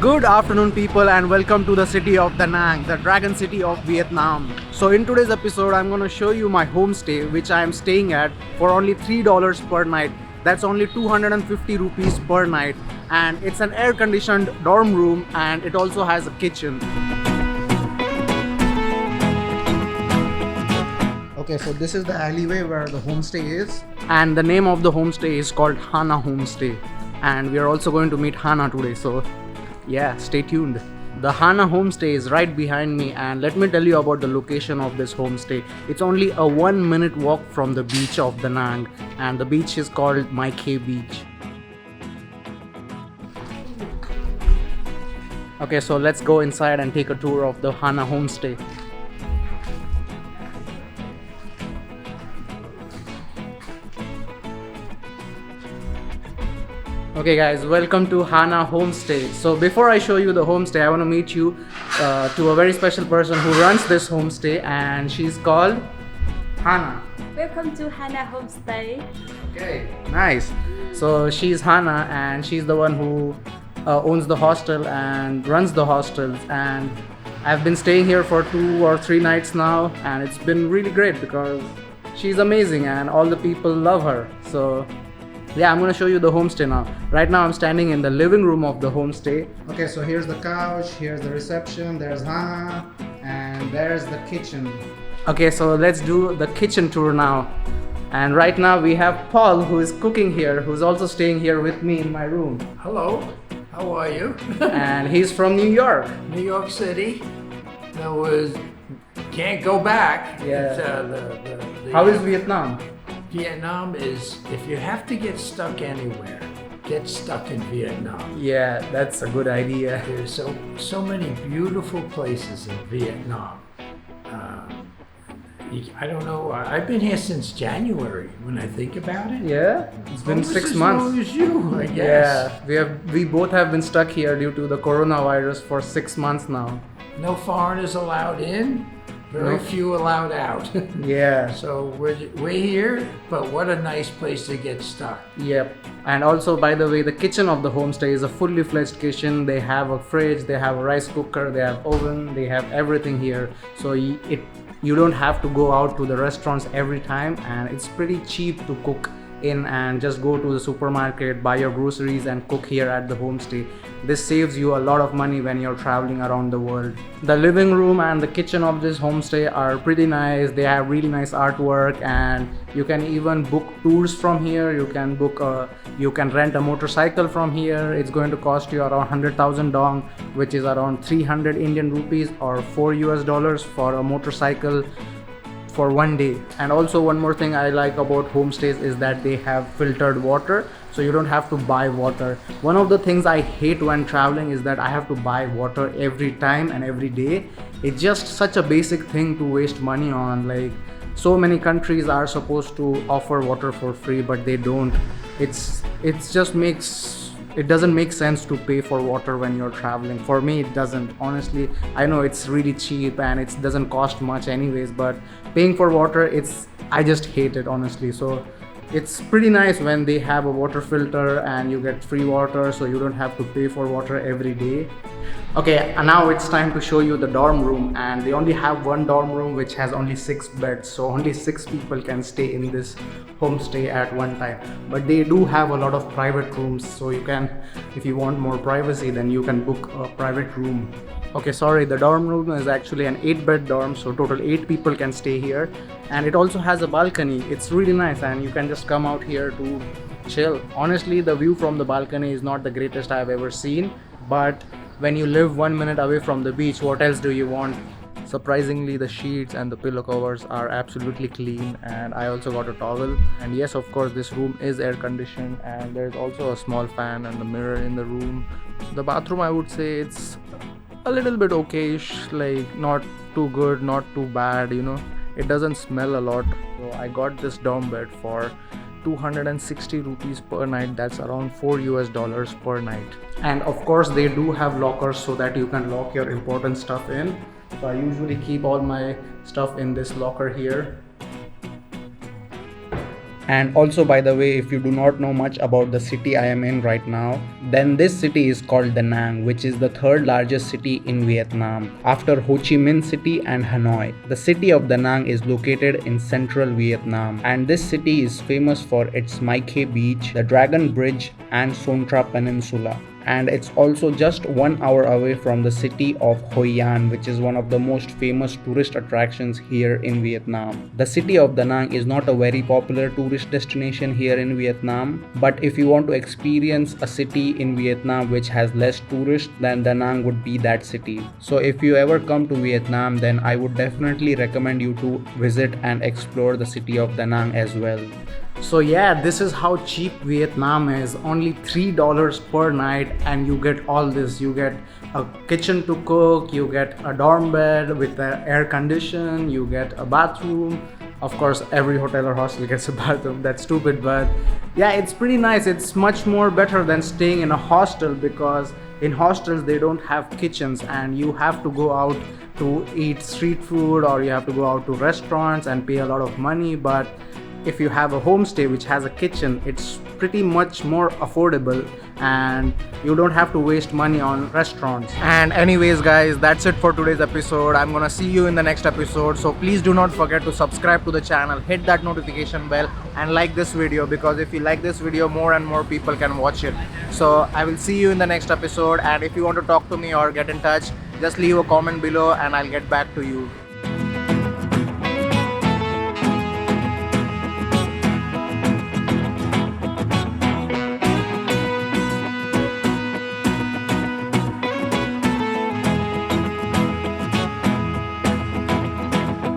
Good afternoon, people, and welcome to the city of Da Nang, the dragon city of Vietnam. So in today's episode, I'm going to show you my homestay, which I am staying at for only $3 per night. That's only 250 rupees per night, and it's an air-conditioned dorm room, and it also has a kitchen. Okay, so this is the alleyway where the homestay is, and the name of the homestay is called Hana Homestay, and we are also going to meet Hana today, so yeah, stay tuned. The Hana Homestay is right behind me, and let me tell you about the location of this homestay. It's only a 1-minute walk from the beach of Da Nang, and the beach is called Mai Khe Beach. Okay, so let's go inside and take a tour of the Hana Homestay. Okay guys, welcome to Hana Homestay. So before I show you the homestay, I want to meet you to a very special person who runs this homestay, and she's called Hana. Welcome to Hana Homestay. Okay, nice. So she's Hana, and she's the one who owns the hostel and runs the hostels, and I've been staying here for 2 or 3 nights now, and it's been really great because she's amazing and all the people love her. So yeah, I'm gonna show you the homestay now. Right now I'm standing in the living room of the homestay. Okay, so here's the couch, here's the reception, there's Hana, and there's the kitchen. Okay, so let's do the kitchen tour now. And right now we have Paul, who is cooking here, who's also staying here with me in my room. Hello, how are you? And he's from New York. New York City. That was can't go back. Yeah. It's, How is Vietnam? Vietnam is if you have to get stuck anywhere, get stuck in Vietnam. Yeah, that's a good idea. There's so many beautiful places in Vietnam. I don't know. I've been here since January. When I think about it. Yeah, it's been Almost 6 as months. long as you, I guess. Yeah, we both have been stuck here due to the coronavirus for 6 months now. No foreigners allowed in. Very No. few allowed out. Yeah. So we're here, but what a nice place to get stuck. Yep. And also, by the way, the kitchen of the homestay is a fully fledged kitchen. They have a fridge, they have a rice cooker, they have oven, they have everything here. So you don't have to go out to the restaurants every time, and it's pretty cheap to cook in and just go to the supermarket, buy your groceries and cook here at the homestay. This saves you a lot of money when you're traveling around the world. The living room and the kitchen of this homestay are pretty nice. They have really nice artwork, and you can even book tours from here. You can rent a motorcycle from here. It's going to cost you around 100,000 dong, which is around 300 Indian rupees or $4 for a motorcycle for 1 day. And also, one more thing I like about homestays is that they have filtered water, so you don't have to buy water. One of the things I hate when traveling is that I have to buy water every time and every day. It's just such a basic thing to waste money on. Like, so many countries are supposed to offer water for free, but they don't. It doesn't make sense to pay for water when you're traveling. For me, it doesn't. Honestly, I know it's really cheap and it doesn't cost much anyways, but paying for water, I just hate it, honestly. So it's pretty nice when they have a water filter and you get free water, so you don't have to pay for water every day. Okay, and now it's time to show you the dorm room, and they only have one dorm room which has only 6 beds, so only 6 people can stay in this homestay at one time. But they do have a lot of private rooms, so you can, if you want more privacy, then you can book a private room. Okay, sorry, the dorm room is actually an 8-bed dorm, so total 8 people can stay here, and it also has a balcony. It's really nice, and you can just come out here to chill. Honestly, the view from the balcony is not the greatest I've ever seen, but when you live 1 minute away from the beach, what else do you want? Surprisingly, the sheets and the pillow covers are absolutely clean, and I also got a towel. And yes, of course, this room is air conditioned, and there's also a small fan and a mirror in the room. The bathroom, I would say it's a little bit okayish, like not too good, not too bad, It doesn't smell a lot. So I got this dorm bed for 260 rupees per night. That's around $4 per night. And of course, they do have lockers so that you can lock your important stuff in. So I usually keep all my stuff in this locker here. And also, by the way, if you do not know much about the city I am in right now, then this city is called Da Nang, which is the third largest city in Vietnam after Ho Chi Minh City and Hanoi. The city of Da Nang is located in central Vietnam, and this city is famous for its Mai Khe Beach, the Dragon Bridge, and Son Tra Peninsula. And it's also just 1 hour away from the city of Hoi An, which is one of the most famous tourist attractions here in Vietnam. The city of Da Nang is not a very popular tourist destination here in Vietnam, but if you want to experience a city in Vietnam which has less tourists, then Da Nang would be that city. So if you ever come to Vietnam, then I would definitely recommend you to visit and explore the city of Da Nang as well. So yeah, this is how cheap Vietnam is. Only $3 per night and you get all this. You get a kitchen to cook, you get a dorm bed with air condition, you get a bathroom. Of course, every hotel or hostel gets a bathroom. That's stupid, but yeah, it's pretty nice. It's much more better than staying in a hostel, because in hostels they don't have kitchens and you have to go out to eat street food, or you have to go out to restaurants and pay a lot of money. But if you have a homestay which has a kitchen, it's pretty much more affordable and you don't have to waste money on restaurants. And anyways guys, that's it for today's episode. I'm gonna see you in the next episode, so please do not forget to subscribe to the channel, hit that notification bell, and like this video, because if you like this video, more and more people can watch it. So I will see you in the next episode, and if you want to talk to me or get in touch, just leave a comment below and I'll get back to you.